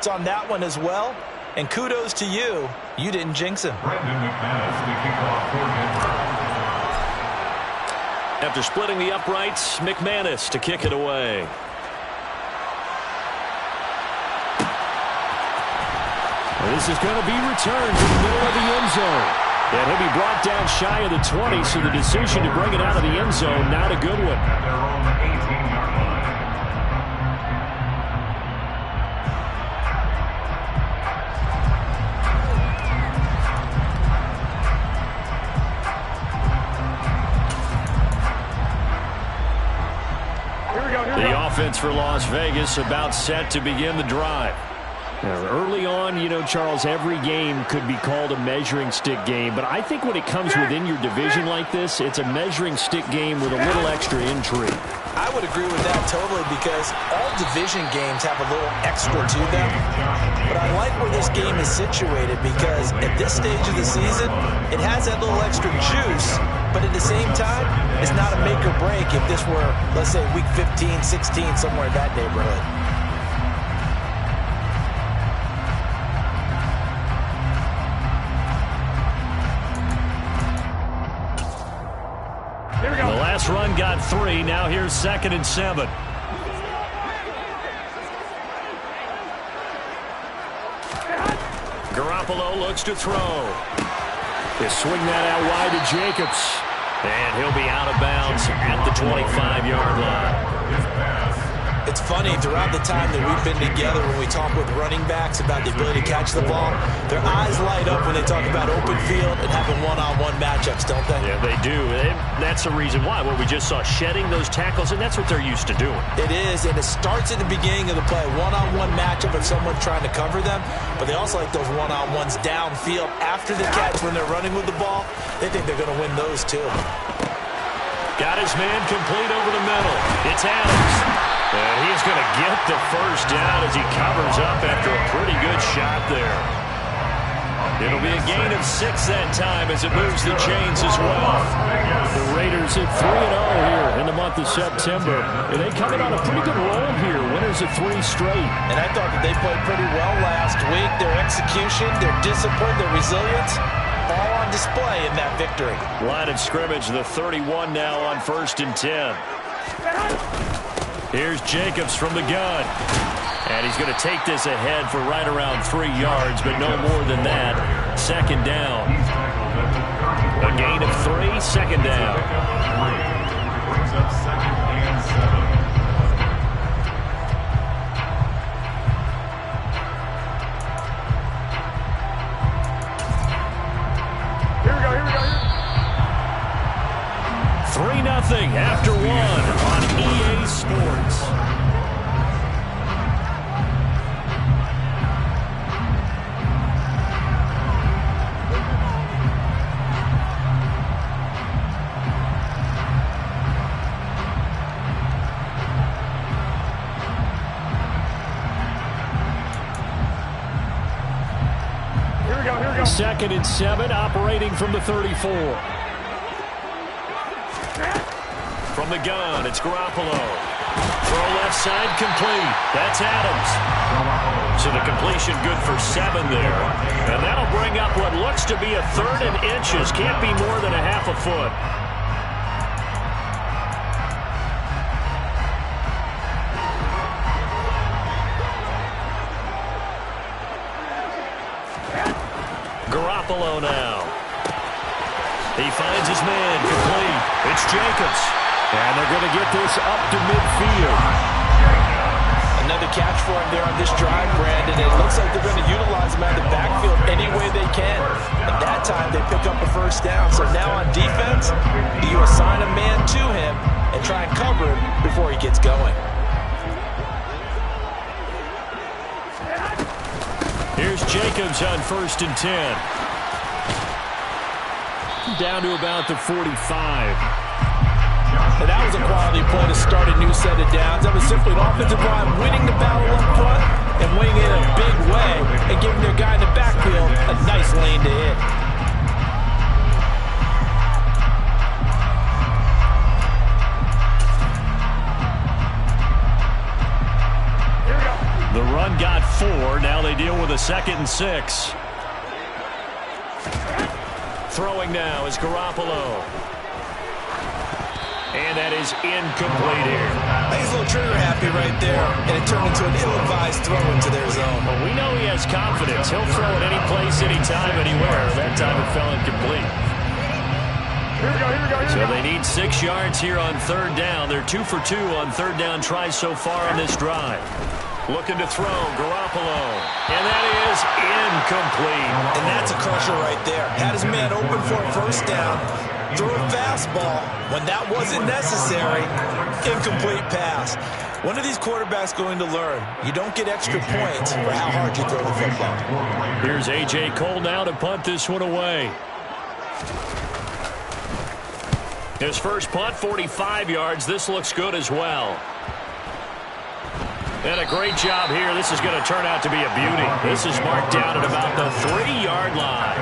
yards on that one as well. And kudos to you. You didn't jinx him. After splitting the uprights, McManus to kick it away. This is going to be returned to the middle of the end zone. And he'll be brought down shy of the 20, so the decision to bring it out of the end zone, not a good one. The offense for Las Vegas about set to begin the drive. Now, early on, you know, Charles, every game could be called a measuring stick game, but I think when it comes within your division like this, it's a measuring stick game with a little extra intrigue. I would agree with that totally, because all division games have a little extra to them. But I like where this game is situated, because at this stage of the season, it has that little extra juice, but at the same time, it's not a make or break if this were, let's say, week 15, 16, somewhere in that neighborhood. The last run got 3. Now here's 2nd and 7. Garoppolo looks to throw. They swing that out wide to Jacobs. And he'll be out of bounds at the 25-yard line. It's funny, throughout the time that we've been together, when we talk with running backs about the ability to catch the ball, their eyes light up when they talk about open field and having one-on-one matchups, don't they? Yeah, they do. And that's the reason why. What we just saw, shedding those tackles, and that's what they're used to doing. It is, and it starts at the beginning of the play. One-on-one matchup of someone trying to cover them, but they also like those one-on-ones downfield after the catch when they're running with the ball. They think they're going to win those, too. Got his man complete over the middle. It's Adams. And he's going to get the first down as he covers up after a pretty good shot there. It'll be a gain of 6 that time as it moves the chains as well. The Raiders at 3-0 here in the month of September. And they coming on a pretty good roll here. Winners of 3 straight. And I thought that they played pretty well last week. Their execution, their discipline, their resilience, all on display in that victory. Line of scrimmage, the 31 now on 1st and 10. Here's Jacobs from the gun. And he's going to take this ahead for right around 3 yards, but no more than that. 2nd down. A gain of 3, 2nd down. Brings up 2nd and 7. Here we go. 3-0 after 1 on EA Sports. Here we go. 2nd and 7, operating from the 34. From the gun, it's Garoppolo. Throw left side, complete. That's Adams. So the completion good for 7 there. And that'll bring up what looks to be a 3rd and inches. Can't be more than a half a foot. Garoppolo now. He finds his man, complete. It's Jacobs. And they're going to get this up to midfield. Another catch for him there on this drive, Brandon. It looks like they're going to utilize him out of the backfield any way they can. And that time they pick up a 1st down. So now on defense, you assign a man to him and try and cover him before he gets going. Here's Jacobs on 1st and 10. Down to about the 45. And that was a quality play to start a new set of downs. That was simply an offensive line winning the battle up front and winning it in a big way and giving their guy in the backfield a nice lane to hit. The run got 4. Now they deal with a 2nd and 6. Throwing now is Garoppolo. And that is incomplete here. He's a little trigger happy right there, and it turned into an ill-advised throw into their zone. Well, we know he has confidence. He'll throw it any place, anytime, anywhere. That time it fell incomplete. So they need 6 yards here on 3rd down. They're 2 for 2 on 3rd down tries so far on this drive. Looking to throw, Garoppolo. And that is incomplete. And that's a crusher right there. Had his man open for a 1st down. Threw a fastball when that wasn't necessary. Incomplete pass. When are these quarterbacks going to learn? You don't get extra points for how hard you throw the football. Here's A.J. Cole now to punt this one away. His first punt, 45 yards. This looks good as well. And a great job here. This is going to turn out to be a beauty. This is marked down at about the 3-yard line.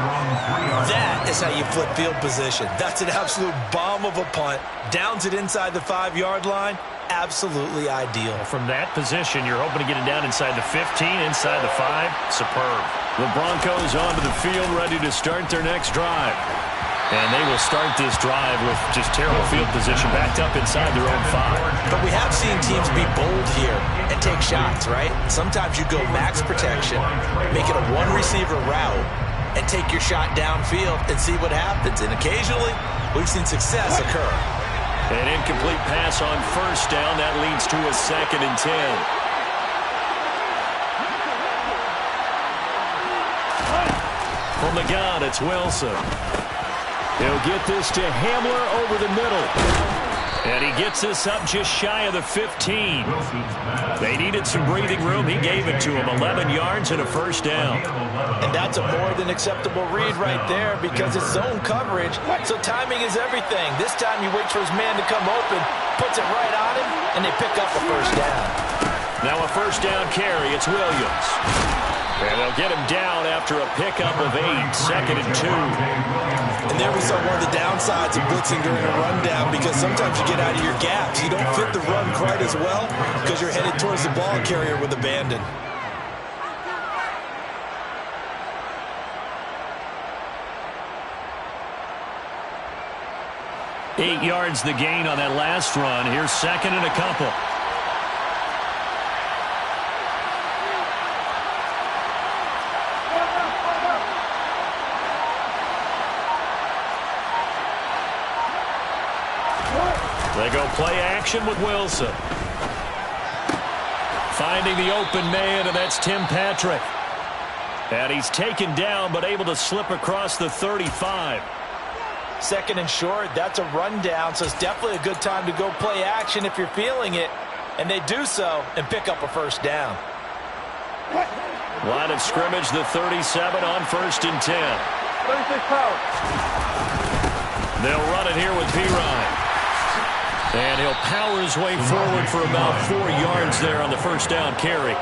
That is how you flip field position. That's an absolute bomb of a punt. Downs it inside the 5-yard line. Absolutely ideal. From that position, you're hoping to get it down inside the 15, inside the 5. Superb. The Broncos onto the field, ready to start their next drive. And they will start this drive with just terrible field position, backed up inside their own 5. But we have seen teams be bold here and take shots, right? Sometimes you go max protection, make it a 1-receiver route, and take your shot downfield and see what happens. And occasionally, we've seen success occur. An incomplete pass on 1st down. That leads to a 2nd and 10. From the gun, it's Wilson. He'll get this to Hamler over the middle. And he gets this up just shy of the 15. They needed some breathing room. He gave it to him. 11 yards and a 1st down. And that's a more than acceptable read right there because it's zone coverage, so timing is everything. This time he waits for his man to come open, puts it right on him, and they pick up a 1st down. Now a 1st down carry. It's Williams. And they'll get him down after a pickup of 8, 2nd and 2. And there we saw one of the downsides of blitzing during a rundown because sometimes you get out of your gaps. You don't fit the run quite as well because you're headed towards the ball carrier with abandon. Eight yards the gain on that last run. Here's 2nd and a couple. They go play action with Wilson. Finding the open man, and that's Tim Patrick. And he's taken down, but able to slip across the 35. 2nd and short, that's a rundown, so it's definitely a good time to go play action if you're feeling it. And they do so and pick up a 1st down. Line of scrimmage, the 37 on 1st and 10. 36 power. They'll run it here with Pirine. And he'll power his way forward for about 4 yards there on the 1st down carry.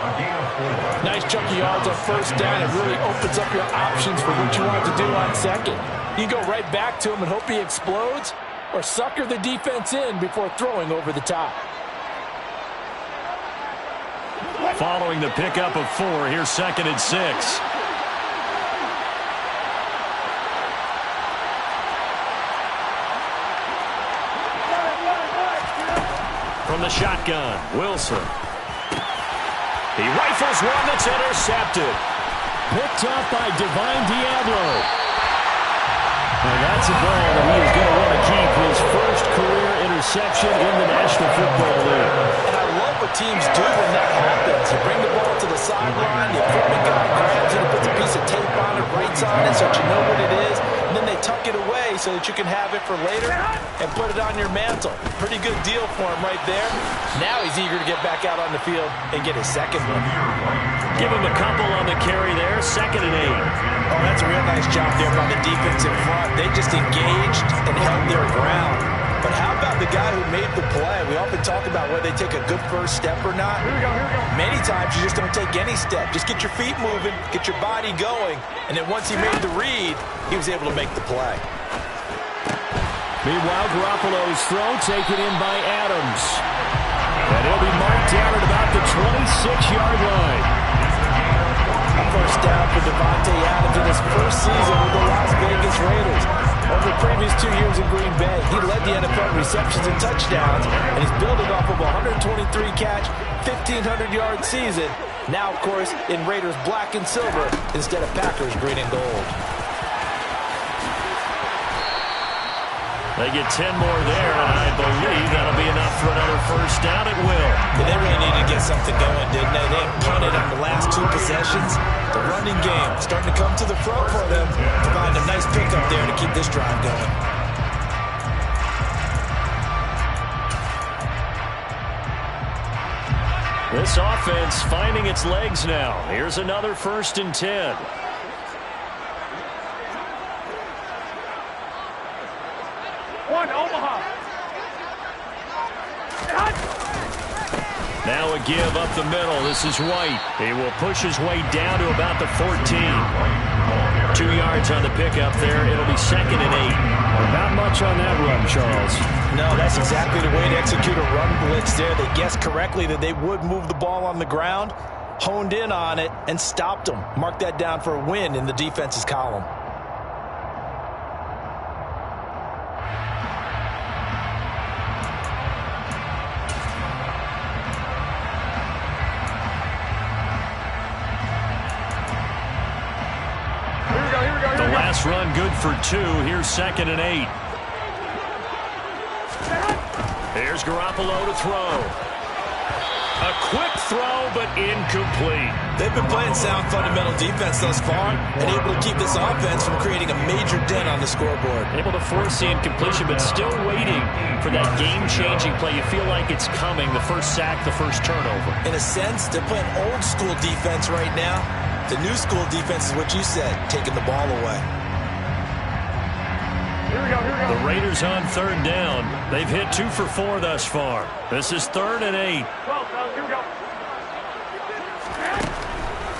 Nice chunk of yards on 1st down. It really opens up your options for what you want to do on 2nd. You go right back to him and hope he explodes, or sucker the defense in before throwing over the top. Following the pickup of 4, here's 2nd and 6. From the shotgun, Wilson. He rifles one that's intercepted. Picked up by Divine Diablo. And that's a ball that he is going to want to keep, his first career interception in the National Football League. And I love what teams do when that happens. You bring the ball to the sideline, the equipment guy grabs it and puts a piece of tape on it, writes on it so that you know what it is, and then they tuck it away so that you can have it for later and put it on your mantle. Pretty good deal for him right there. Now he's eager to get back out on the field and get his 2nd one. Give him a couple on the carry there, 2nd and 8. Oh, that's a real nice job there by the defense in front. They just engaged and held their ground. But how about the guy who made the play? We often talk about whether they take a good first step or not. Here we go. Many times you just don't take any step. Just get your feet moving, get your body going, and then once he made the read, he was able to make the play. Meanwhile, Garoppolo's throw taken in by Adams. And he'll be marked down at about the 26-yard line. A first down for Devontae Adams in his first season with the Las Vegas Raiders. Over the previous 2 years in Green Bay, he led the NFL in receptions and touchdowns, and he's building off of a 123-catch, 1,500-yard season. Now, of course, in Raiders black and silver instead of Packers green and gold. They get 10 more there, and I believe that'll be enough for another first down. It will. Yeah, they really needed to get something going, didn't they? They punted on the last 2 possessions. The running game starting to come to the front for them. Provide a nice pickup there to keep this drive going. This offense finding its legs now. Here's another 1st and 10. Now a give up the middle. This is White. He will push his way down to about the 14. 2 yards on the pickup there. It'll be 2nd and 8. Not much on that run, Charles. No, that's exactly the way to execute a run blitz there. They guessed correctly that they would move the ball on the ground, honed in on it, and stopped them. Mark that down for a win in the defense's column. Run good for 2. Here's 2nd and 8. Here's Garoppolo to throw. A quick throw, but incomplete. They've been playing sound fundamental defense thus far and able to keep this offense from creating a major dent on the scoreboard. Able to force the incompletion, but still waiting for that game-changing play. You feel like it's coming, the first sack, the first turnover. In a sense, they're playing old-school defense right now. The new school defense is what you said, taking the ball away. The Raiders on 3rd down. They've hit 2 for 4 thus far. This is 3rd and 8.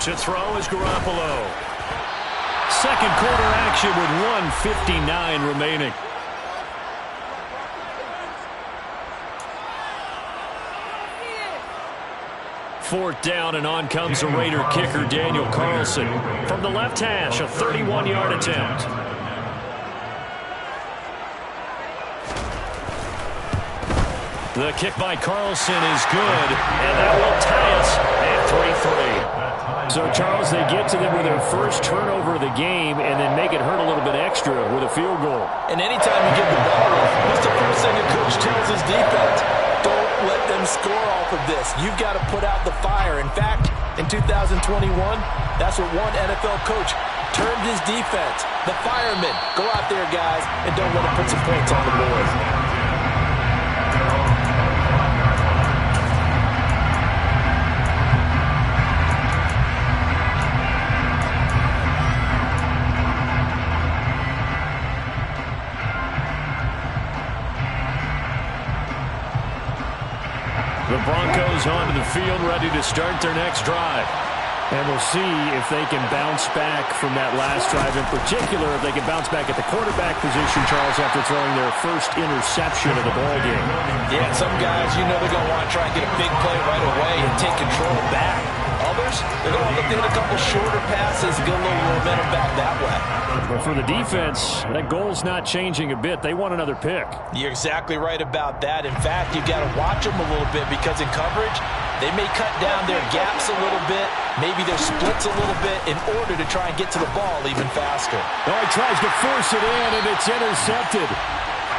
To throw is Garoppolo. Second quarter action with 1:59 remaining. Fourth down, and on comes the Raider kicker, Daniel Carlson. From the left hash, a 31-yard attempt. The kick by Carlson is good, and that will tie us at 3-3. So, Charles, they get to them with their first turnover of the game and then make it hurt a little bit extra with a field goal. And anytime you give the ball up, what's the first thing the coach tells his defense? Don't let them score off of this. You've got to put out the fire. In fact, in 2021, that's what one NFL coach termed his defense. The firemen. Go out there, guys, and don't let them put some points on the board. The Broncos onto the field, ready to start their next drive. And we'll see if they can bounce back from that last drive. In particular, if they can bounce back at the quarterback position, Charles, after throwing their first interception of the ballgame. Yeah, some guys, you know they're going to want to try and get a big play right away and take control back. Others, they're going to look to hit a couple shorter passes and get a little momentum back that way. But for the defense, that goal's not changing a bit. They want another pick. You're exactly right about that. In fact, you've got to watch them a little bit because in coverage, they may cut down their gaps a little bit, maybe their splits a little bit in order to try and get to the ball even faster. Oh, he tries to force it in, and it's intercepted.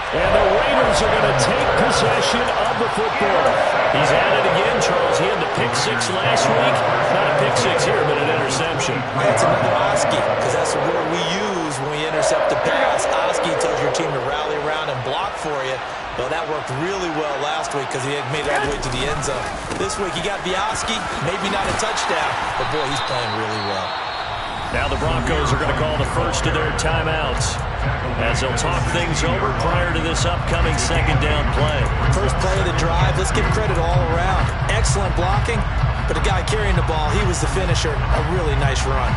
And the Raiders are going to take possession of the football. He's at it again, Charles. He had the pick 6 last week. Not a pick 6 here, but an interception. That's another Oski, because that's the word we use when we intercept the pass. Oski tells your team to rally around and block for you. Well, that worked really well last week because he had made it all the way to the end zone. This week he got the Oski, maybe not a touchdown, but boy, he's playing really well. Now the Broncos are going to call the first of their timeouts as they'll talk things over prior to this upcoming second down play. First play of the drive, let's give credit all around. Excellent blocking, but the guy carrying the ball, he was the finisher. A really nice run.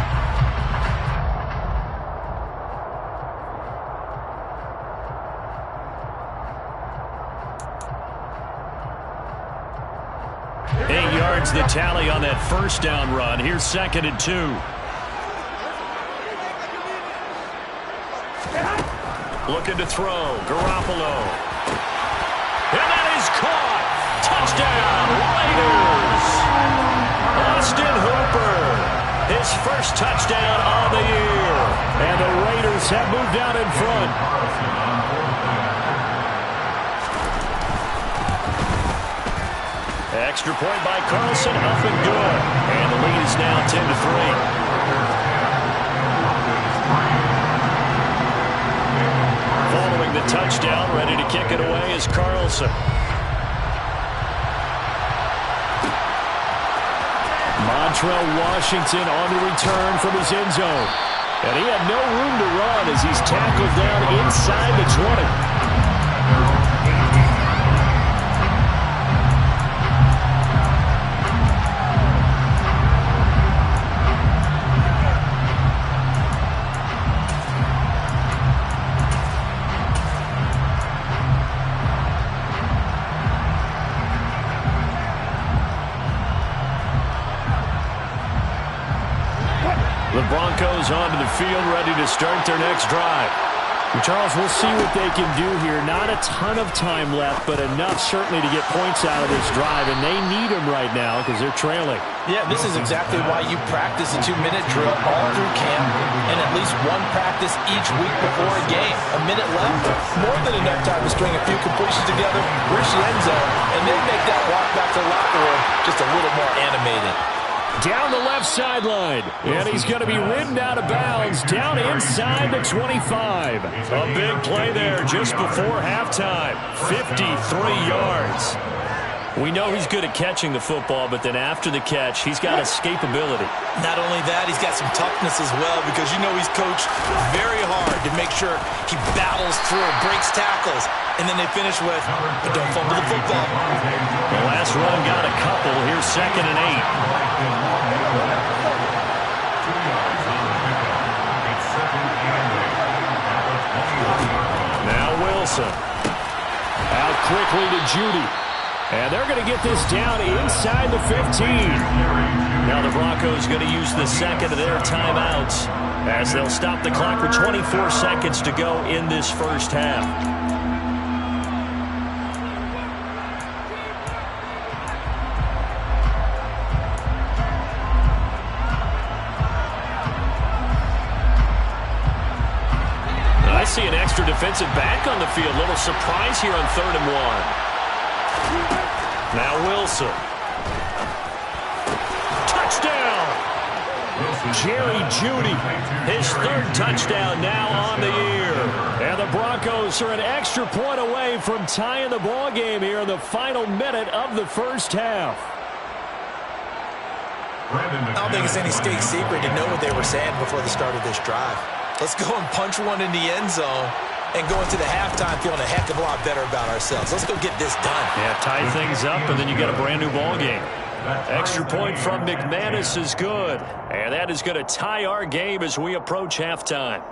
The tally on that first down run. Here's 2nd and 2. Looking to throw. Garoppolo. And that is caught. Touchdown, Raiders. Austin Hooper. His first touchdown on the year. And the Raiders have moved out in front. Extra point by Carlson, up and good. And the lead is now 10-3. Following the touchdown, ready to kick it away is Carlson. Montrell Washington on the return from his end zone. And he had no room to run as he's tackled down inside the 20. The Broncos onto the field, ready to start their next drive. Charles, we'll see what they can do here. Not a ton of time left, but enough certainly to get points out of this drive, and they need them right now because they're trailing. Yeah, this is exactly why you practice a 2-minute drill all through camp and at least one practice each week before a game. A minute left, more than enough time to string a few completions together, reach the end zone, and then make that walk back to the locker room just a little more animated. Down the left sideline, and he's going to be ridden out of bounds down inside the 25. A big play there just before halftime. 53 yards. We know he's good at catching the football, but then after the catch, he's got escapability. Not only that, he's got some toughness as well because you know he's coached very hard to make sure he battles through, breaks tackles, and then they finish with, but don't fumble the football. The last run got a couple. Here's 2nd and 8. Now Wilson. Out quickly to Judy. And they're going to get this down inside the 15. Now the Broncos going to use the second of their timeouts as they'll stop the clock with 24 seconds to go in this first half. I see an extra defensive back on the field. Little surprise here on 3rd and 1. Now Wilson. Touchdown! Jerry Jeudy. His 3rd touchdown now on the year. And the Broncos are an extra point away from tying the ball game here in the final minute of the first half. I don't think it's any state secret to know what they were saying before the start of this drive. Let's go and punch one in the end zone and go into the halftime feeling a heck of a lot better about ourselves. Let's go get this done. Yeah, tie things up, and then you get a brand-new ball game. Extra point from McManus is good. And that is going to tie our game as we approach halftime.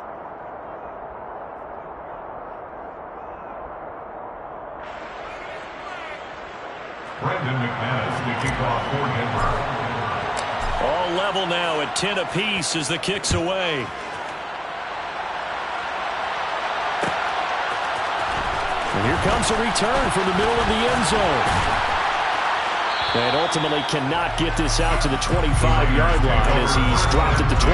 All level now at 10 apiece as the kick's away. And here comes a return from the middle of the end zone. And ultimately cannot get this out to the 25-yard line as he's dropped at the 23.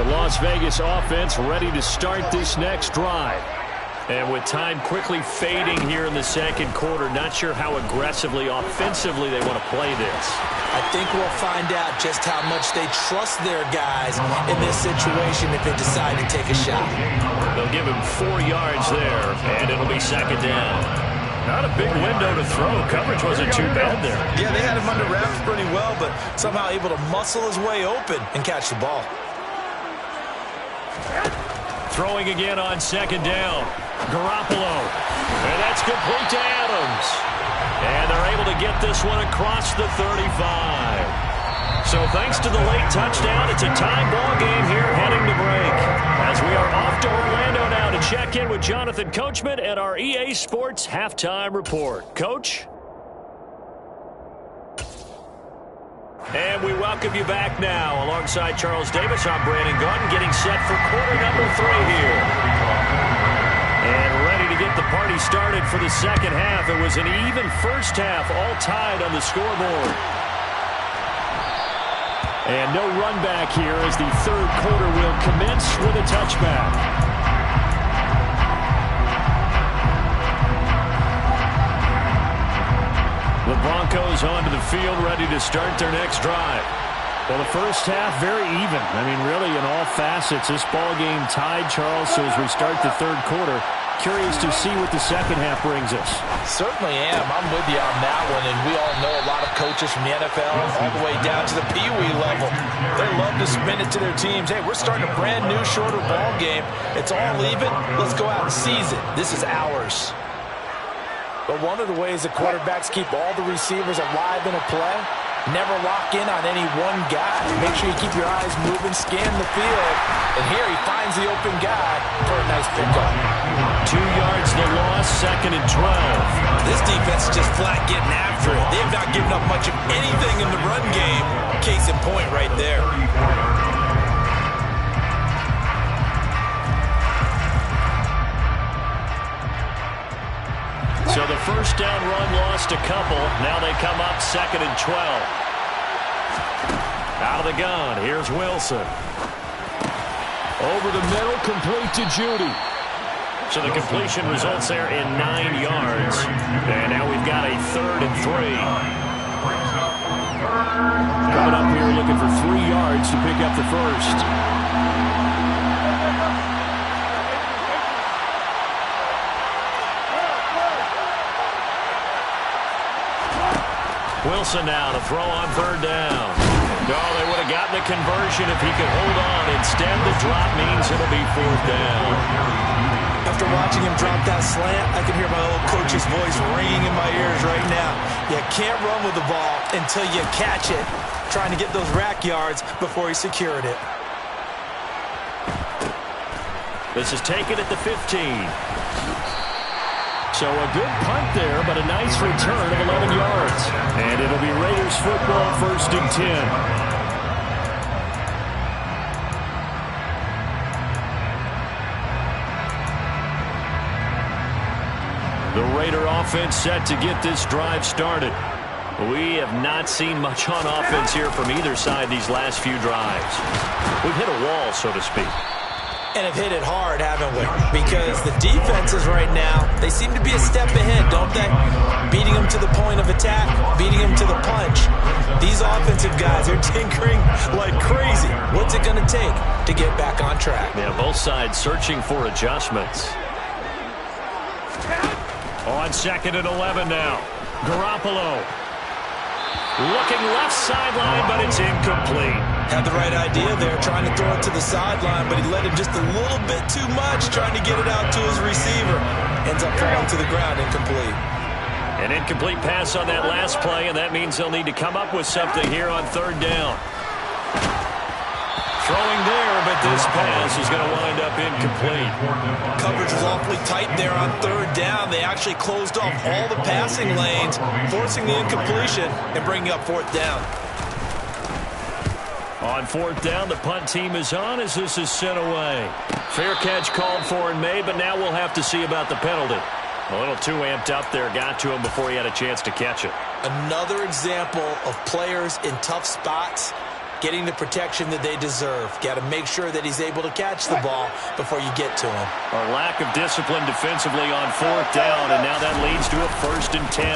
The Las Vegas offense ready to start this next drive. And with time quickly fading here in the second quarter, not sure how aggressively, offensively they want to play this. I think we'll find out just how much they trust their guys in this situation if they decide to take a shot. They'll give him 4 yards there, and it'll be 2nd down. Not a big window to throw. Coverage wasn't too bad there. Yeah, they had him under wraps pretty well, but somehow able to muscle his way open and catch the ball. Throwing again on 2nd down. Garoppolo. And that's complete to Adams. And they're able to get this one across the 35. So thanks to the late touchdown, it's a tie ball game here heading to break. As we are off to Orlando now to check in with Jonathan Coachman and our EA Sports Halftime Report. Coach? And we welcome you back now. Alongside Charles Davis, I'm Brandon Gaudin, getting set for quarter number 3 here. And ready to get the party started for the second half. It was an even first half, all tied on the scoreboard. And no run back here as the third quarter will commence with a touchback. The Broncos onto the field, ready to start their next drive. Well, the first half, very even. I mean, really, in all facets, this ball game tied, Charles. So as we start the third quarter, curious to see what the second half brings us. Certainly am. I'm with you on that one. And we all know a lot of coaches from the NFL all the way down to the Pee Wee level. They love to spin it to their teams. Hey, we're starting a brand new, shorter ball game. It's all even. Let's go out and seize it. This is ours. But one of the ways that quarterbacks keep all the receivers alive in a play, never lock in on any one guy. Make sure you keep your eyes moving, scan the field. And here he finds the open guy for a nice pickup. 2 yards the loss, 2nd and 12. This defense is just flat getting after it. They have not given up much of anything in the run game. Case in point right there. So the first down run lost a couple. Now they come up 2nd and 12. Out of the gun, here's Wilson. Over the middle, complete to Judy. So the completion results there in 9 yards. And now we've got a 3rd and 3. Coming up here looking for 3 yards to pick up the first. Wilson now to throw on 3rd down. No, they would have gotten a conversion if he could hold on. Instead, the drop means it'll be 4th down. After watching him drop that slant, I can hear my old coach's voice ringing in my ears right now. You can't run with the ball until you catch it. Trying to get those rack yards before he secured it. This is taken at the 15. So a good punt there, but a nice return of 11 yards. And it'll be Raiders football, 1st and 10. The Raider offense set to get this drive started. We have not seen much on offense here from either side these last few drives. We've hit a wall, so to speak. And have hit it hard, haven't we? Because the defenses right now, they seem to be a step ahead, don't they? Beating them to the point of attack, beating them to the punch. These offensive guys are tinkering like crazy. What's it going to take to get back on track? Yeah, both sides searching for adjustments. On 2nd and 11 now. Garoppolo. Looking left sideline, but it's incomplete. Had the right idea there, trying to throw it to the sideline, but he let him just a little bit too much, trying to get it out to his receiver. Ends up falling to the ground, incomplete. An incomplete pass on that last play, and that means they'll need to come up with something here on 3rd down. Throwing there, but this pass is going to wind up incomplete. Coverage was awfully tight there on 3rd down. They actually closed off all the passing lanes, forcing the incompletion and bringing up 4th down. On 4th down, the punt team is on as this is sent away. Fair catch called for and made, but now we'll have to see about the penalty. A little too amped up there, got to him before he had a chance to catch it. Another example of players in tough spots getting the protection that they deserve. Got to make sure that he's able to catch the ball before you get to him. A lack of discipline defensively on 4th down, and now that leads to a 1st and 10.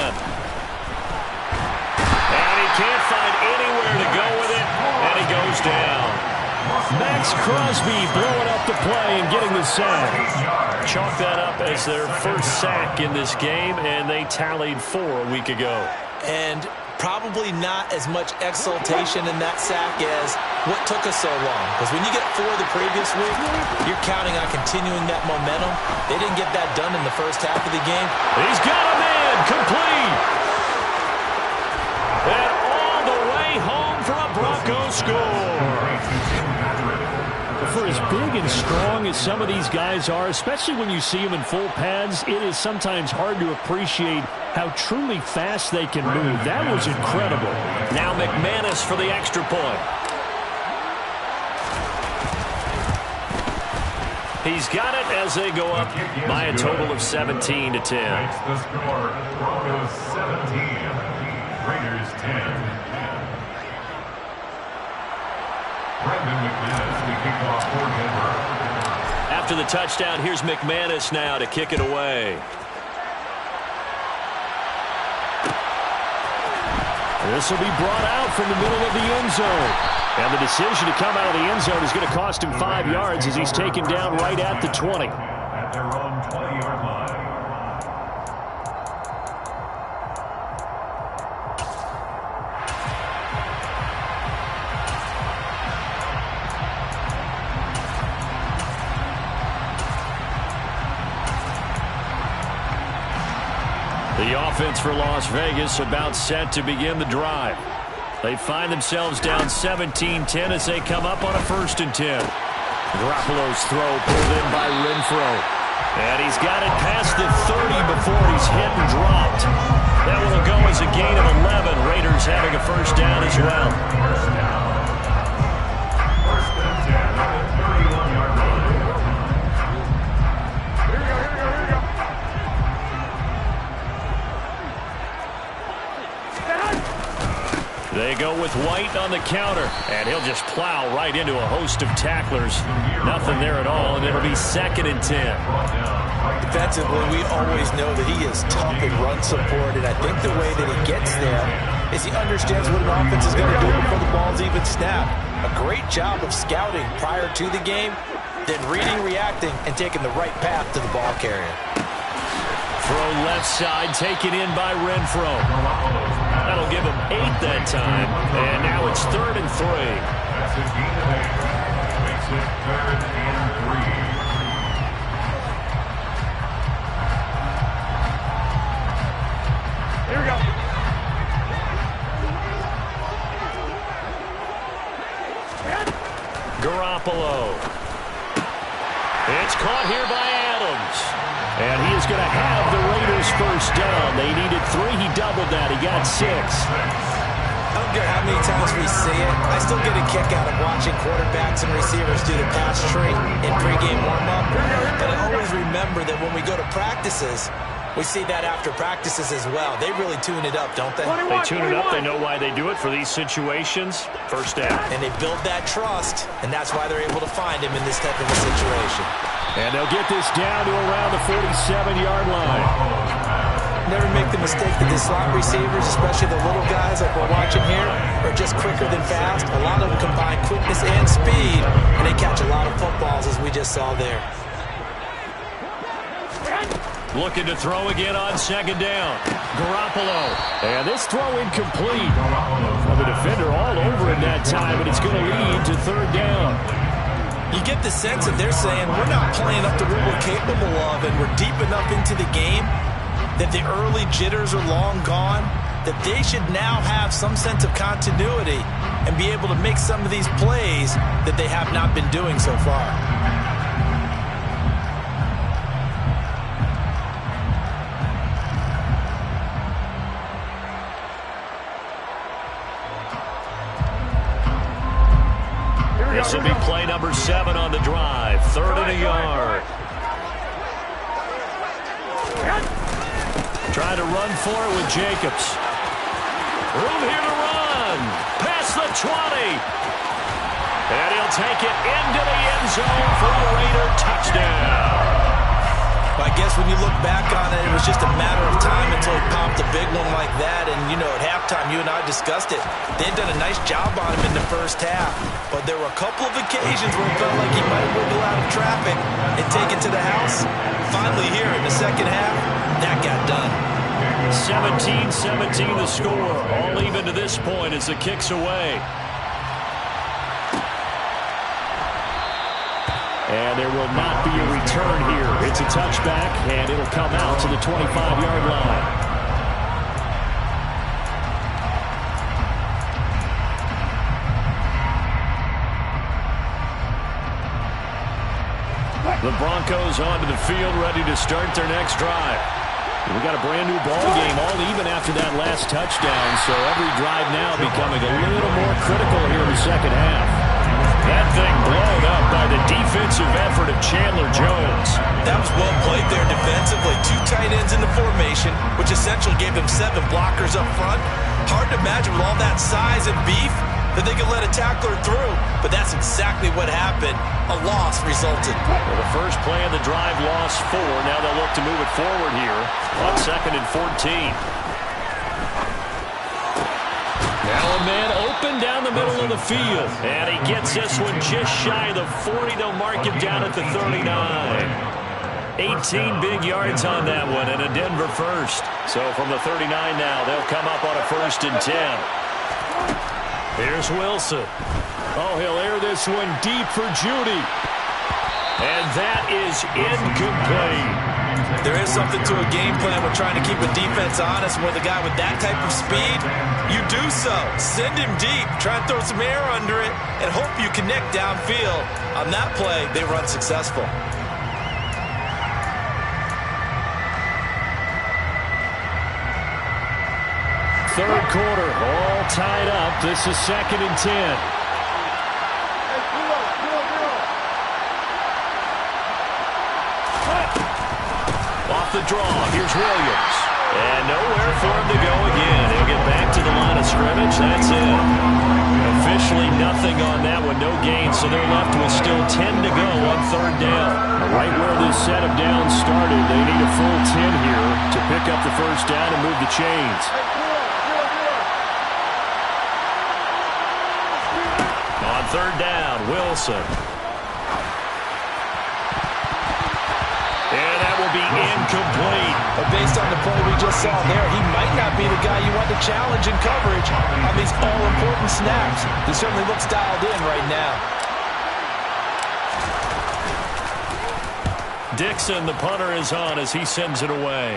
And he can't find anywhere to go with it, and he goes down. Max Crosby blowing up the play and getting the sack. Chalk that up as their first sack in this game, and they tallied 4 a week ago. And probably not as much exultation in that sack as what took us so long. Because when you get 4 the previous week, you're counting on continuing that momentum. They didn't get that done in the first half of the game. He's got a man, complete. And all the way home for a Broncos score. For his big and strong as some of these guys are, especially when you see them in full pads, it is sometimes hard to appreciate how truly fast they can move. That was incredible. Now McManus for the extra point. He's got it as they go up by a total of 17-10. The score, Broncos 17, Raiders 10. After the touchdown, here's McManus now to kick it away. This will be brought out from the middle of the end zone. And the decision to come out of the end zone is going to cost him 5 yards as he's taken down right at the 20. At their own 20-yard line. The offense for Las Vegas about set to begin the drive. They find themselves down 17-10 as they come up on a 1st and 10. Garoppolo's throw pulled in by Renfro. And he's got it past the 30 before he's hit and dropped. That one will go as a gain of 11. Raiders having a 1st down as well. First and 10 at the 31-yard line. They go with White on the counter, and he'll just plow right into a host of tacklers. Nothing there at all, and it'll be 2nd and 10. Defensively, we always know that he is tough in run support, and I think the way that he gets there is he understands what an offense is going to do before the ball's even snapped. A great job of scouting prior to the game, then reading, reacting, and taking the right path to the ball carrier. Throw left side, taken in by Renfro. That'll give him 8 that time, and now it's 3rd and 3. That's a gain of 8. Makes it 3rd and 3. Here we go. Garoppolo. It's caught here by Adams. And he is going to have the Raiders 1st down. They needed 3. He doubled that. He got 6. I don't care how many times we see it. I still get a kick out of watching quarterbacks and receivers do the pass tree in pregame warm-up. But I always remember that when we go to practices, we see that after practices as well. They really tune it up, don't they? They tune it up. They know why they do it for these situations. 1st down. And they build that trust, and that's why they're able to find him in this type of a situation. And they'll get this down to around the 47-yard line. Never make the mistake that the slot receivers, especially the little guys like we're watching here, are just quicker than fast. A lot of them combine quickness and speed, and they catch a lot of footballs, as we just saw there. Looking to throw again on 2nd down. Garoppolo. And this throw incomplete. Well, the defender all over it that time, and it's going to lead to 3rd down. You get the sense that they're saying we're not playing up to what we're capable of, and we're deep enough into the game that the early jitters are long gone, that they should now have some sense of continuity and be able to make some of these plays that they have not been doing so far. This will be play number 7 on the drive. 3rd and a yard. Trying to run for it with Jacobs. Room here to run. Past the 20. And he'll take it into the end zone for a Raider touchdown. I guess when you look back on it, it was just a matter of time until he popped a big one like that. And, you know, at halftime, you and I discussed it. They had done a nice job on him in the 1st half. But there were a couple of occasions where it felt like he might wiggle out of traffic and take it to the house. Finally here in the 2nd half, that got done. 17-17 the score. All even to this point as the kick's away. And there will not be a return here. It's a touchback, and it'll come out to the 25-yard line. The Broncos onto the field, ready to start their next drive. We got a brand new ball game, all even after that last touchdown, so every drive now becoming a little more critical here in the second half. That thing blown up by the defensive effort of Chandler Jones. That was well played there defensively. 2 tight ends in the formation, which essentially gave them 7 blockers up front. Hard to imagine with all that size and beef that they could let a tackler through, but that's exactly what happened. A loss resulted. Well, the first play of the drive lost 4. Now they'll look to move it forward here on 2nd and 14. Now a man open down the middle of the field. And he gets this one just shy of the 40. They'll mark him down at the 39. 18 big yards on that one and a Denver first. So from the 39 now, they'll come up on a 1st and 10. Here's Wilson. Oh, he'll air this one deep for Judy. And that is incomplete. There is something to a game plan with trying to keep a defense honest. With a guy with that type of speed, you do so. Send him deep. Try and throw some air under it and hope you connect downfield. On that play, they were unsuccessful. Third quarter, all tied up. This is 2nd and 10. Off the draw, here's Williams. And nowhere for him to go again. He'll get back to the line of scrimmage. That's it. Officially nothing on that one, no gain. So they're left with still 10 to go on 3rd down. Right where this set of downs started, they need a full 10 here to pick up the 1st down and move the chains. On 3rd down, Wilson. And that will be incomplete. But based on the play we just saw there, he might not be the guy you want to challenge in coverage on these all-important snaps. He certainly looks dialed in right now. Dixon, the punter, is on as he sends it away.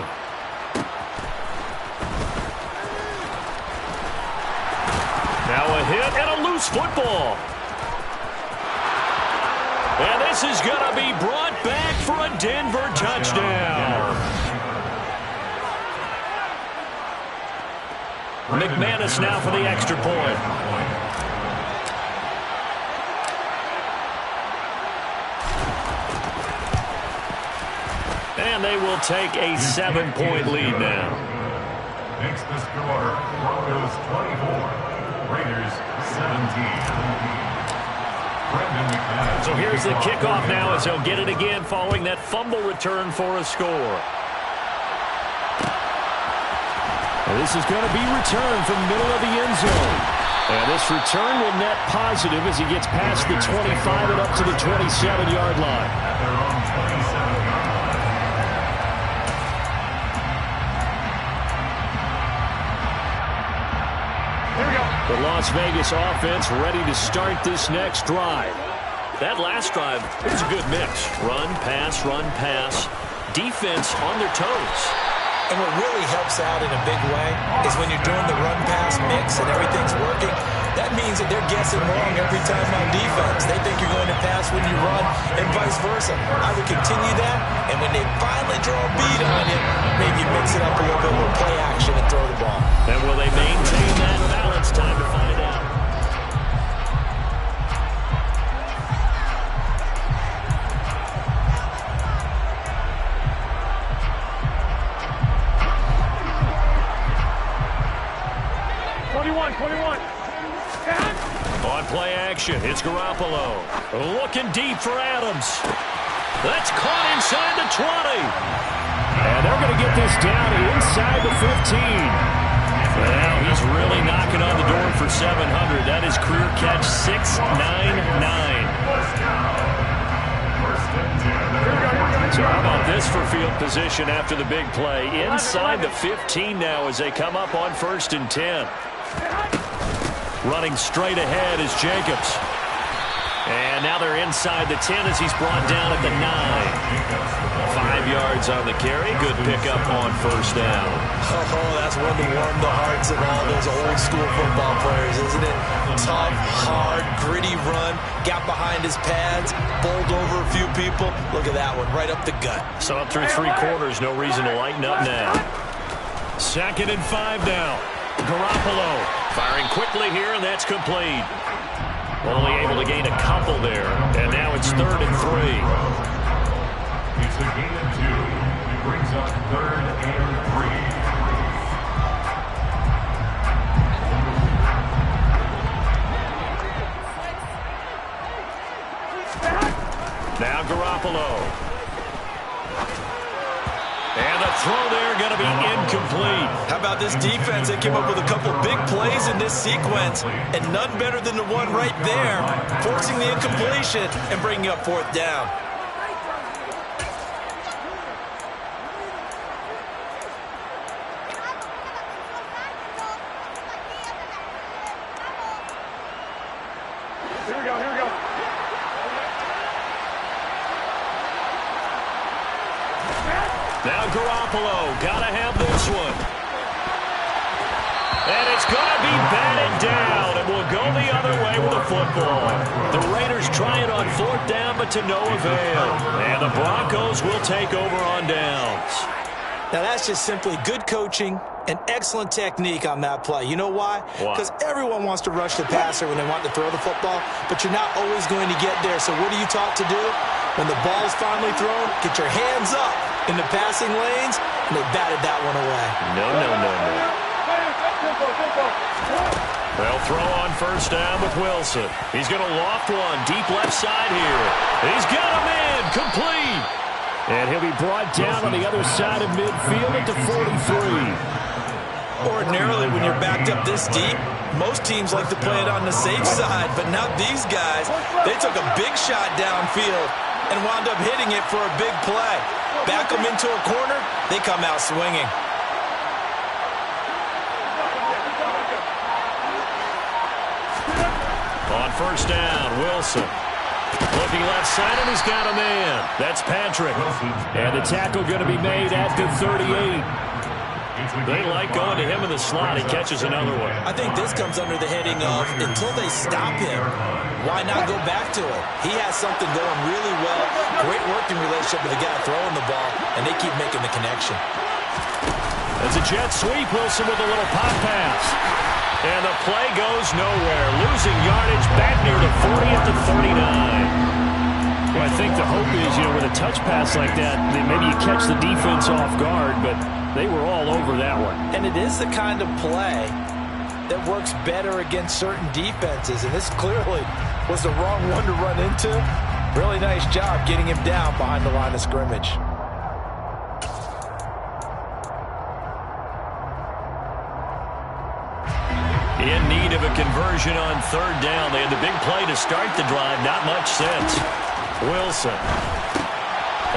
Now a hit and a loose football. And this is going to be brought back for a Denver touchdown. McManus now for the extra point. And they will take a 7-point lead now. Makes the score Broncos 24, Raiders 17. So here's the kickoff now as he'll get it again following that fumble return for a score. And this is going to be returned from the middle of the end zone. And this return will net positive as he gets past the 25 and up to the 27-yard line. At their own 27-yard line. Here we go. The Las Vegas offense ready to start this next drive. That last drive, it was a good mix. Run, pass, defense on their toes. And what really helps out in a big way is when you're doing the run-pass mix and everything's working, that means that they're guessing wrong every time on defense. They think you're going to pass when you run and vice versa. I would continue that, and when they finally draw a beat on you, maybe mix it up a little bit with play action and throw the ball. And will they maintain that balance? Time to find out. On play action, it's Garoppolo. Looking deep for Adams. That's caught inside the 20. And they're going to get this down inside the 15. Well, he's really knocking on the door for 700. That is career catch 699. So how about this for field position after the big play? Inside the 15 now as they come up on 1st and 10. Running straight ahead is Jacobs. And now they're inside the 10 as he's brought down at the 9. 5 yards on the carry. Good pickup on first down. Oh, that's one to warm the hearts of all those old school football players, isn't it? Tough, hard, gritty run. Got behind his pads, bowled over a few people. Look at that one, right up the gut. So up through 3 quarters, no reason to lighten up now. 2nd and 5 now. Garoppolo firing quickly here, and that's complete. Only able to gain a couple there, and now it's 3rd and 3. It's a gain of 2. It brings up 3rd and 3. Now Garoppolo. And the throw there going to be incomplete. How about this defense? They came up with a couple big plays in this sequence, and none better than the one right there, forcing the incompletion and bringing up 4th down. Here we go, here we go. Now Garoppolo, gotta have this one. And it's gonna be batted down, and we'll go the other way with the football. The Raiders try it on 4th down, but to no avail. And the Broncos will take over on downs. Now that's just simply good coaching and excellent technique on that play. You know why? Because everyone wants to rush the passer when they want to throw the football, but you're not always going to get there. So what are you taught to do? When the ball is finally thrown, get your hands up in the passing lanes, and they batted that one away. No. They'll throw on 1st down with Wilson. He's going to loft one deep left side here. He's got a man complete. And he'll be brought down on the other side of midfield at the 43. Ordinarily, when you're backed up this deep, most teams like to play it on the safe side, but not these guys. They took a big shot downfield and wound up hitting it for a big play. Back them into a corner, they come out swinging. On 1st down, Wilson. Looking left side, and he's got a man. That's Patrick. And the tackle going to be made at the 38. They like going to him in the slot. He catches another one. I think this comes under the heading of, until they stop him, why not go back to it? He has something going really well. Great working relationship with the guy throwing the ball, and they keep making the connection. It's a jet sweep. Wilson with a little pop pass. And the play goes nowhere. Losing yardage back near the 40 at the 39. Well, I think the hope is, with a touch pass like that, maybe you catch the defense off guard, but they were all over that one. And it is the kind of play that works better against certain defenses, and this clearly was the wrong one to run into. Really nice job getting him down behind the line of scrimmage. In need of a conversion on 3rd down. They had the big play to start the drive. Not much sense. Wilson.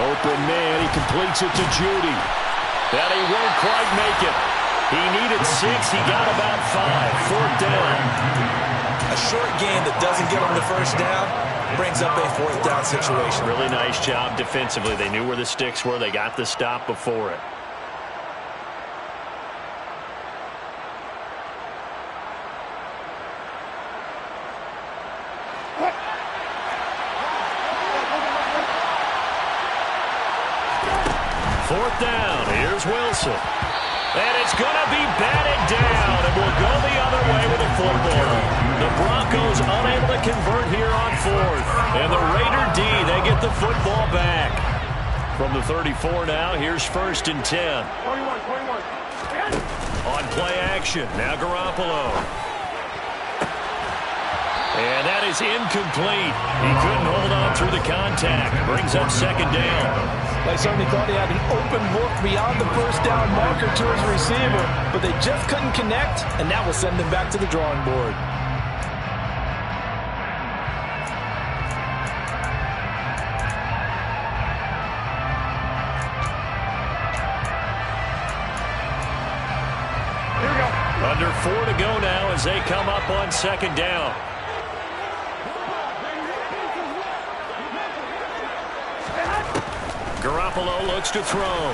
Open man. He completes it to Judy. That he won't quite make it. He needed 6. He got about 5. 4th down. A short gain that doesn't get him the 1st down brings up a 4th down situation. Really nice job defensively. They knew where the sticks were. They got the stop before it. Fourth down. Here's Wilson. And it's going to be batted down, and we'll go the other way with the football. The Broncos unable to convert here on 4th. And the Raider D, they get the football back. From the 34 now, here's 1st and 10. 21. On play action, now Garoppolo. And that is incomplete. He couldn't hold on through the contact. Brings up 2nd down. They certainly thought he had an open look beyond the 1st down marker to his receiver, but they just couldn't connect, and that will send them back to the drawing board. Here we go. Under 4 to go now as they come up on 2nd down. Garoppolo looks to throw.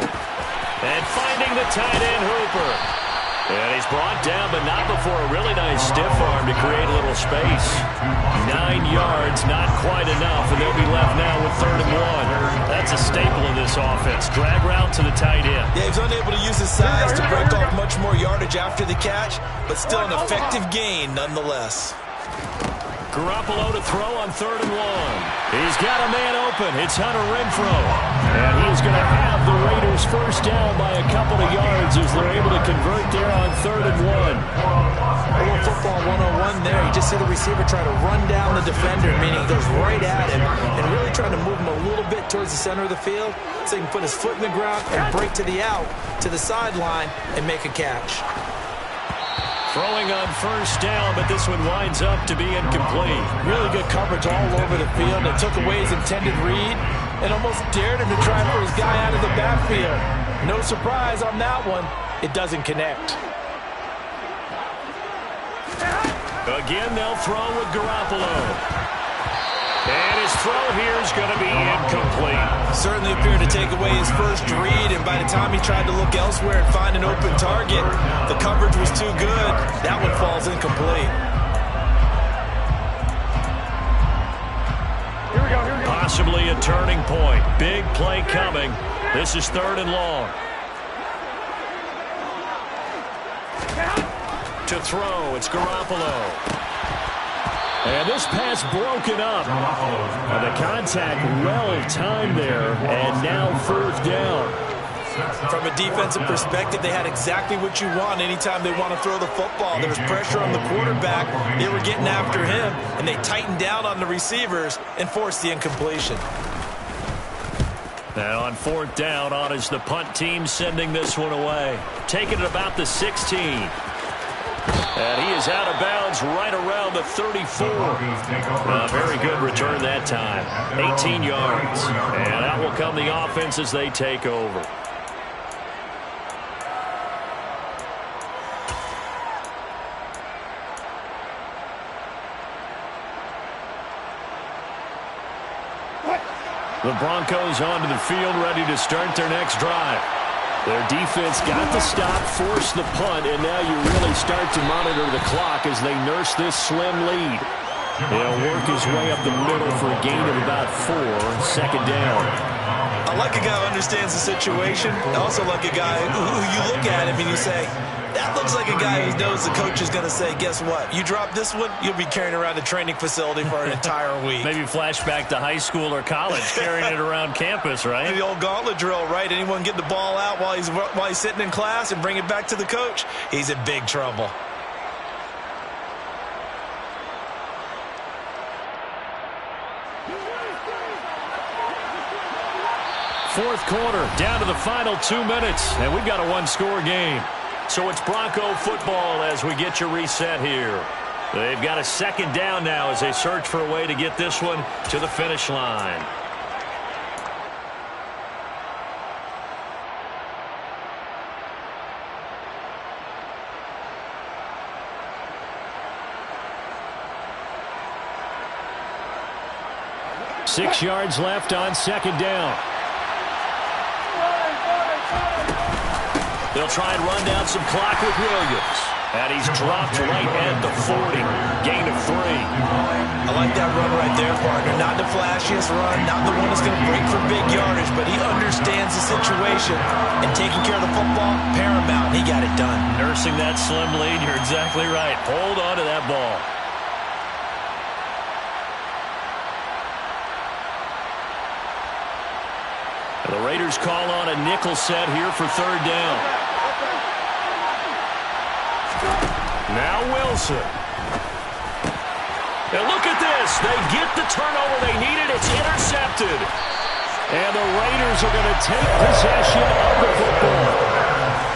And finding the tight end Hooper. And he's brought down, but not before a really nice stiff arm to create a little space. 9 yards, not quite enough, and they'll be left now with 3rd and 1. That's a staple of this offense. Drag route to the tight end. Yeah, he's unable to use his size to break off much more yardage after the catch, but still an effective gain nonetheless. Garoppolo to throw on 3rd and 1. He's got a man open. It's Hunter Renfrow. And he's going to have the Raiders first down by a couple of yards as they're able to convert there on 3rd and 1. A little football 101 there. You just see the receiver try to run down the defender, meaning he goes right at him and really trying to move him a little bit towards the center of the field so he can put his foot in the ground and break to the out, to the sideline, and make a catch. Throwing on first down, but this one winds up to be incomplete. Really good coverage all over the field. It took away his intended read and almost dared him to try for his guy out of the backfield. No surprise on that one. It doesn't connect. Again, they'll throw with Garoppolo. And his throw here is going to be incomplete. Certainly appeared to take away his first read, and by the time he tried to look elsewhere and find an open target, the coverage was too good. That one falls incomplete. Here we go. Possibly a turning point. Big play coming. This is 3rd and long. To throw, it's Garoppolo. And this pass broken up. And the contact well-timed there, and now 4th down. From a defensive perspective, they had exactly what you want anytime they want to throw the football. There was pressure on the quarterback. They were getting after him, and they tightened down on the receivers and forced the incompletion. And on 4th down, on is the punt team sending this one away. Taking it about the 16. And he is out of bounds right around the 34. Very good return that time. 18 yards. And out will come the offense as they take over. The Broncos onto the field, ready to start their next drive. Their defense got the stop, forced the punt, and now you really start to monitor the clock as they nurse this slim lead. He'll work his way up the middle for a gain of about 4, 2nd down. I like a guy who understands the situation. I also like a guy who you look at him and you say, that looks like a guy who knows the coach is going to say, guess what? You drop this one, you'll be carrying around a training facility for an entire week. Maybe flashback to high school or college, carrying it around campus, right? The old gauntlet drill, right? Anyone get the ball out while he's sitting in class and bring it back to the coach? He's in big trouble. Fourth quarter, down to the final 2 minutes, and we've got a 1-score game. So it's Bronco football as we get you reset here. They've got a 2nd down now as they search for a way to get this one to the finish line. Six yards left on 2nd down. They'll try and run down some clock with Williams. And he's dropped right at the 40. Gain of 3. I like that run right there, partner. Not the flashiest run, not the one that's going to break for big yardage, but he understands the situation. And taking care of the football, paramount. He got it done. Nursing that slim lead, you're exactly right. Hold on to that ball. The Raiders call on a nickel set here for 3rd down. Now Wilson. And look at this. They get the turnover they needed. It's intercepted. And the Raiders are going to take possession of the football.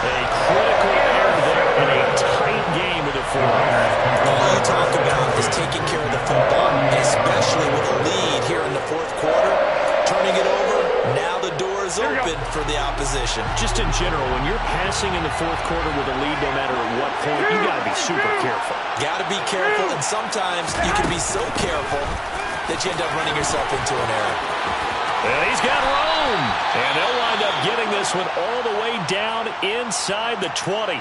A critical error there in a tight game with a 4. All you talk about is taking care of the football, especially with a lead here in the 4th quarter. Turning it over, now the door is open for the opposition. Just in general, when you're passing in the 4th quarter with a lead, no matter at what point, you got to be super careful. Got to be careful, and sometimes you can be so careful that you end up running yourself into an error. And he's got room. And they'll wind up getting this one all the way down inside the 20.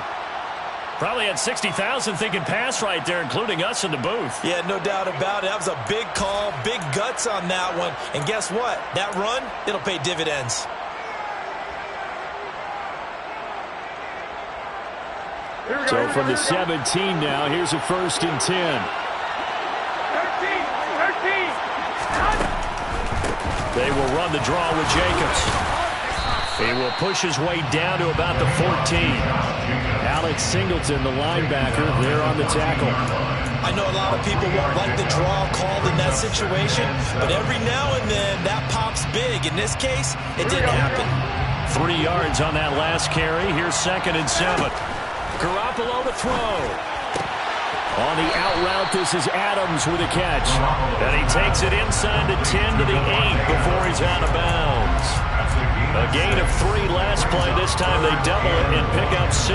Probably had 60,000 thinking pass right there, including us in the booth. Yeah, no doubt about it. That was a big call, big guts on that one. And guess what? That run, it'll pay dividends. So from the 17 now, here's a 1st and 10. 13. They will run the draw with Jacobs. He will push his way down to about the 14. Alex Singleton, the linebacker, there on the tackle. I know a lot of people won't like the draw called in that situation, but every now and then that pops big. In this case, it didn't happen. 3 yards on that last carry. Here's 2nd and 7. Garoppolo to throw. On the out route, this is Adams with a catch. And he takes it inside the 10 to the 8 before he's out of bounds. A gain of 3 last play. This time they double it and pick up 6.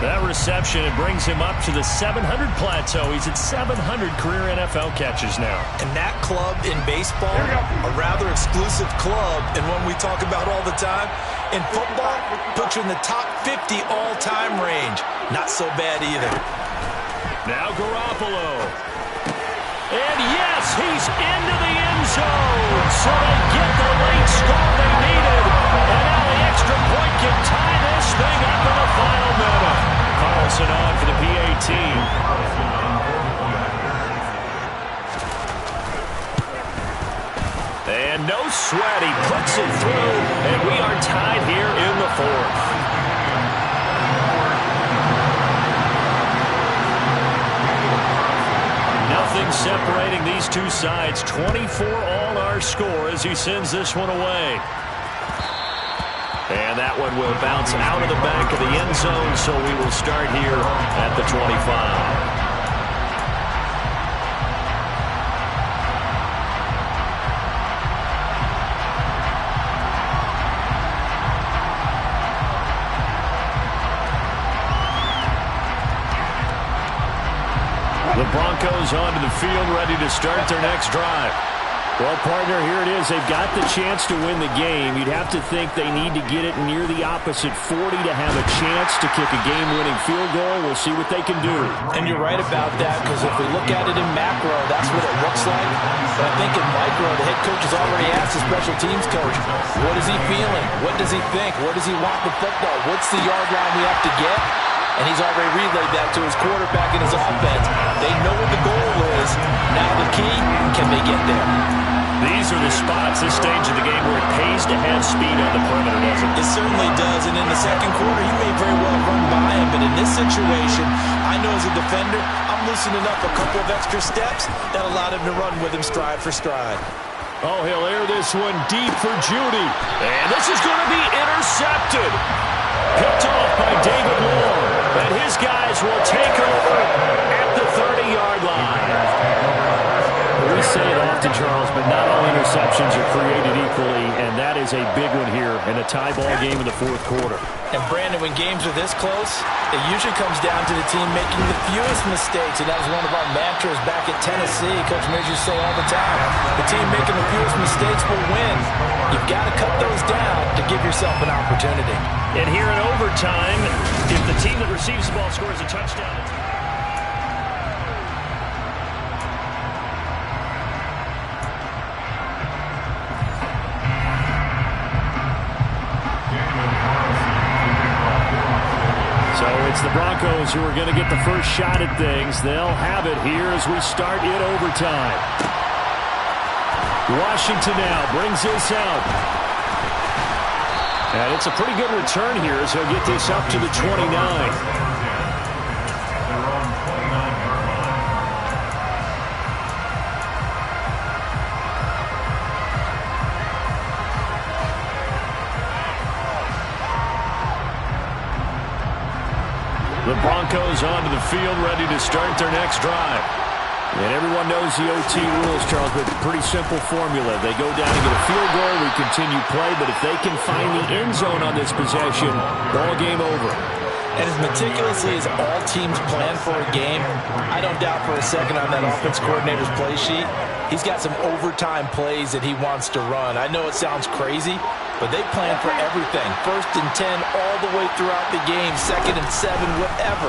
That reception, it brings him up to the 700 plateau. He's at 700 career NFL catches now. And that club in baseball, a rather exclusive club, and one we talk about all the time. In football, puts you in the top 50 all-time range. Not so bad either. Now Garoppolo. And yes, he's into the end zone. So they get the late score they needed. And now the extra point can tie this thing up in the final minute. Carlson on for the PAT. And no sweat, he puts it through. And we are tied here in the 4th. Nothing separating these two sides. 24 all our score as he sends this one away. And that one will bounce out of the back of the end zone, so we will start here at the 25. The Broncos onto the field, ready to start their next drive. Well, partner, here it is. They've got the chance to win the game. You'd have to think they need to get it near the opposite 40 to have a chance to kick a game-winning field goal. We'll see what they can do. And you're right about that, because if we look at it in macro, that's what it looks like. But I think in micro, the head coach has already asked the special teams coach, what is he feeling? What does he think? Where does he want the football? What's the yard line we have to get? And he's already relayed that to his quarterback and his offense. They know what the goal is. Now the key, can they get there? These are the spots, this stage of the game, where it pays to have speed on the perimeter, doesn't it? It certainly does. And in the second quarter, he may very well run by him. But in this situation, I know as a defender, I'm loosening up a couple of extra steps that allowed him to run with him stride for stride. Oh, he'll air this one deep for Judy. And this is going to be intercepted. Picked off by David Moore. And his guys will take over at the 30-yard line. We say it often, Charles, but not all interceptions are created equally, and that is a big one here in a tie ball game in the 4th quarter. And, Brandon, when games are this close, it usually comes down to the team making the fewest mistakes, and that was one of our mantras back at Tennessee. Coach Majors say all the time, the team making the fewest mistakes will win. You've got to cut those down to give yourself an opportunity. And here in overtime, if the team that receives the ball scores a touchdown... So it's the Broncos who are going to get the first shot at things. They'll have it here as we start in overtime. Washington now brings this out. And it's a pretty good return here as he'll get this up to the 29. The Broncos onto the field, ready to start their next drive. And everyone knows the OT rules, Charles, but pretty simple formula. They go down and get a field goal, we continue play, but if they can find the end zone on this possession, ball game over. And as meticulously as all teams plan for a game, I don't doubt for a second on that offense coordinator's play sheet, he's got some overtime plays that he wants to run. I know it sounds crazy, but they plan for everything. 1st and 10 all the way throughout the game, 2nd and 7, whatever.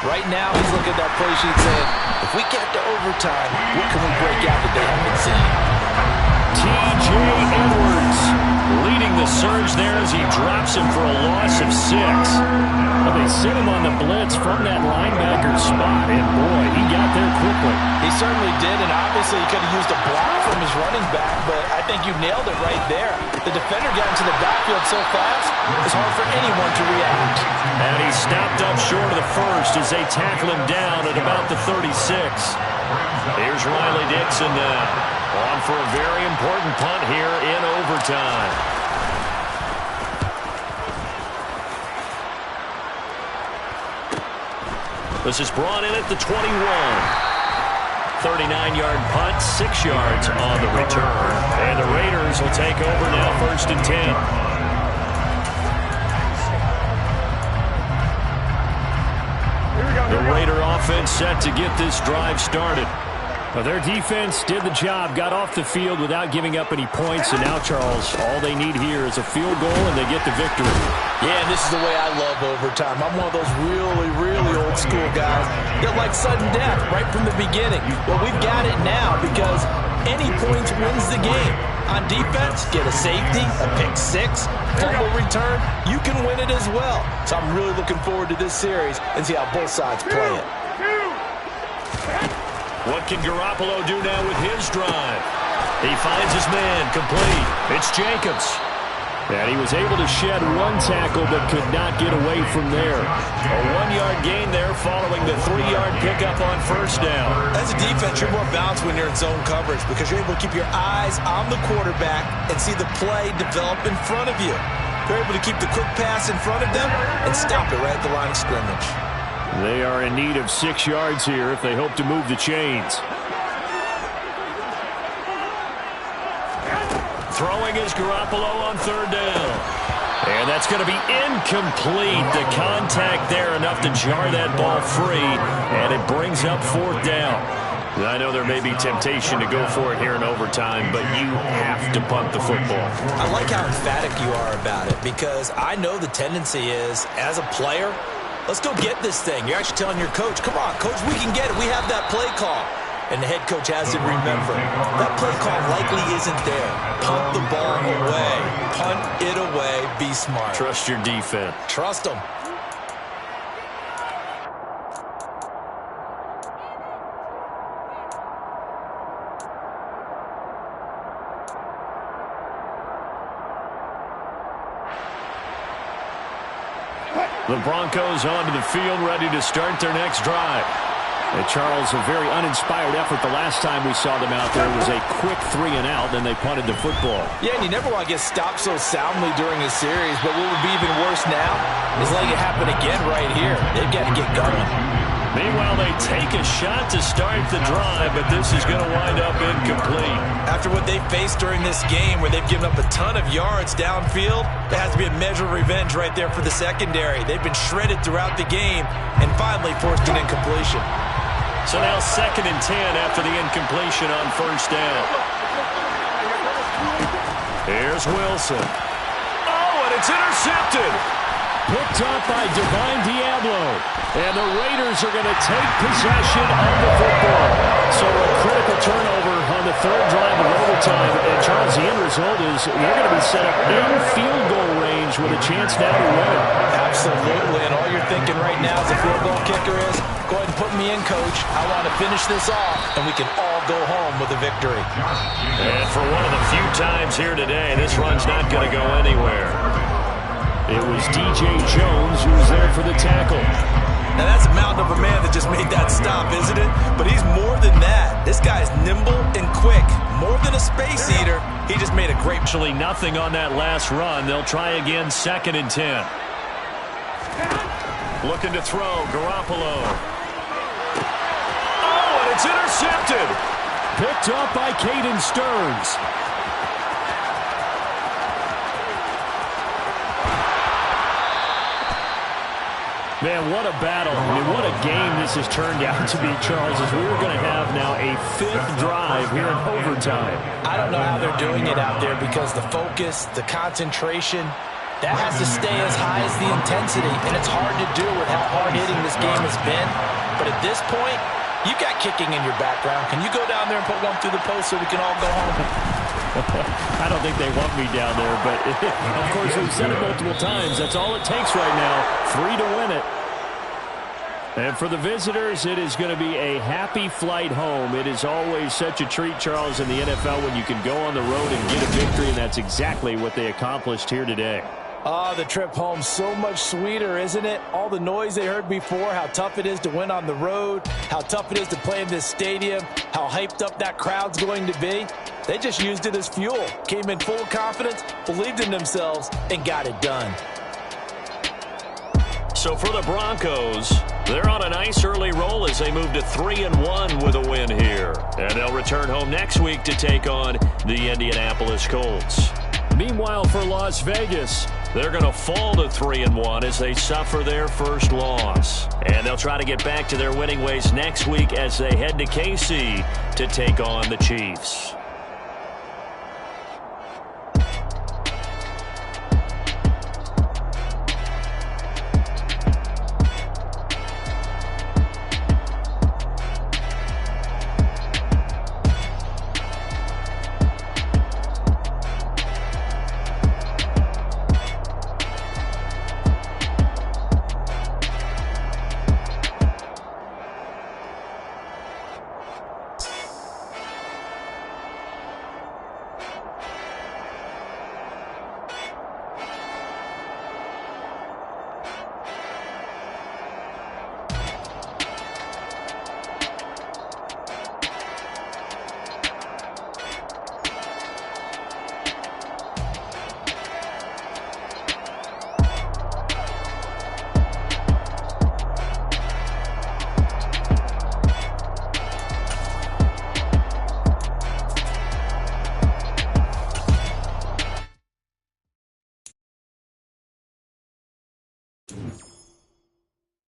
Right now, he's looking at that play sheet saying, if we get to overtime, what can we break out that they haven't seen? T.J. Edwards leading the surge there as he drops him for a loss of 6. Well, they sent him on the blitz from that linebacker spot, and boy, he got there quickly. He certainly did, and obviously he could have used a block from his running back, but I think you nailed it right there. The defender got into the backfield so fast, it's hard for anyone to react. And he stopped up short of the first as they tackle him down at about the 36. Here's Riley Dixon now. On for a very important punt here in overtime. This is brought in at the 21. 39-yard punt, 6 yards on the return. And the Raiders will take over now, 1st and 10. The Raider offense set to get this drive started. Well, their defense did the job, got off the field without giving up any points, and now, Charles, all they need here is a field goal, and they get the victory. Yeah, and this is the way I love overtime. I'm one of those really, really old school guys that like sudden death right from the beginning. Well, we've got it now because any points wins the game. On defense, get a safety, a pick 6, fumble return, you can win it as well. So I'm really looking forward to this series and see how both sides play it. What can Garoppolo do now with his drive? He finds his man complete. It's Jacobs. And he was able to shed 1 tackle but could not get away from there. A 1-yard gain there following the 3-yard pickup on 1st down. As a defense, you're more balanced when you're in zone coverage because you're able to keep your eyes on the quarterback and see the play develop in front of you. You're able to keep the quick pass in front of them and stop it right at the line of scrimmage. They are in need of 6 yards here if they hope to move the chains. Throwing is Garoppolo on 3rd down. And that's going to be incomplete. The contact there enough to jar that ball free. And it brings up 4th down. I know there may be temptation to go for it here in overtime, but you have to punt the football. I like how emphatic you are about it because I know the tendency is, as a player, let's go get this thing. You're actually telling your coach, come on, coach, we can get it. We have that play call. And the head coach has to remember, that play call likely isn't there. Punt the ball away. Punt it away. Be smart. Trust your defense. Trust them. The Broncos onto the field, ready to start their next drive. And Charles, a very uninspired effort the last time we saw them out there. It was a quick 3 and out, then they punted the football. Yeah, and you never want to get stopped so soundly during a series, but what would be even worse now is letting it happen again right here. They've got to get going. Meanwhile, they take a shot to start the drive, but this is going to wind up incomplete. After what they faced during this game where they've given up a ton of yards downfield, there has to be a measure of revenge right there for the secondary. They've been shredded throughout the game and finally forced an incompletion. So now 2nd and 10 after the incompletion on 1st down. Here's Wilson. Oh, and it's intercepted. Picked up by Divine Diablo. And the Raiders are going to take possession of the football. So a critical turnover on the 3rd drive of overtime. And Charles, the end result is they're going to be set up in field goal range with a chance now to win it. Absolutely, and all you're thinking right now as a field goal kicker is, go ahead and put me in, coach. I want to finish this off, and we can all go home with a victory. And for one of the few times here today, this run's not going to go anywhere. It was DJ Jones who was there for the tackle. Now that's a mountain of a man that just made that stop, isn't it? But he's more than that. This guy's nimble and quick. More than a space eater, he just made a great... Actually nothing on that last run. They'll try again, 2nd and 10. Looking to throw, Garoppolo. Oh, and it's intercepted. Picked up by Caden Stearns. Man, what a battle. I mean, what a game this has turned out to be, Charles, as we're going to have now a 5th drive here in overtime. I don't know how they're doing it out there because the focus, the concentration, that has to stay as high as the intensity, and it's hard to do with how hard-hitting this game has been. But at this point, you got kicking in your background. Can you go down there and put one through the post so we can all go home? I don't think they want me down there, but of course we've said it multiple times. That's all it takes right now, 3 to win it. And for the visitors, it is going to be a happy flight home. It is always such a treat, Charles, in the NFL when you can go on the road and get a victory, and that's exactly what they accomplished here today. Oh, the trip home so much sweeter, isn't it? All the noise they heard before, how tough it is to win on the road, how tough it is to play in this stadium, how hyped up that crowd's going to be. They just used it as fuel, came in full of confidence, believed in themselves, and got it done. So for the Broncos, they're on a nice early roll as they move to 3-1 with a win here. And they'll return home next week to take on the Indianapolis Colts. Meanwhile, for Las Vegas, they're going to fall to 3-1 as they suffer their first loss. And they'll try to get back to their winning ways next week as they head to KC to take on the Chiefs.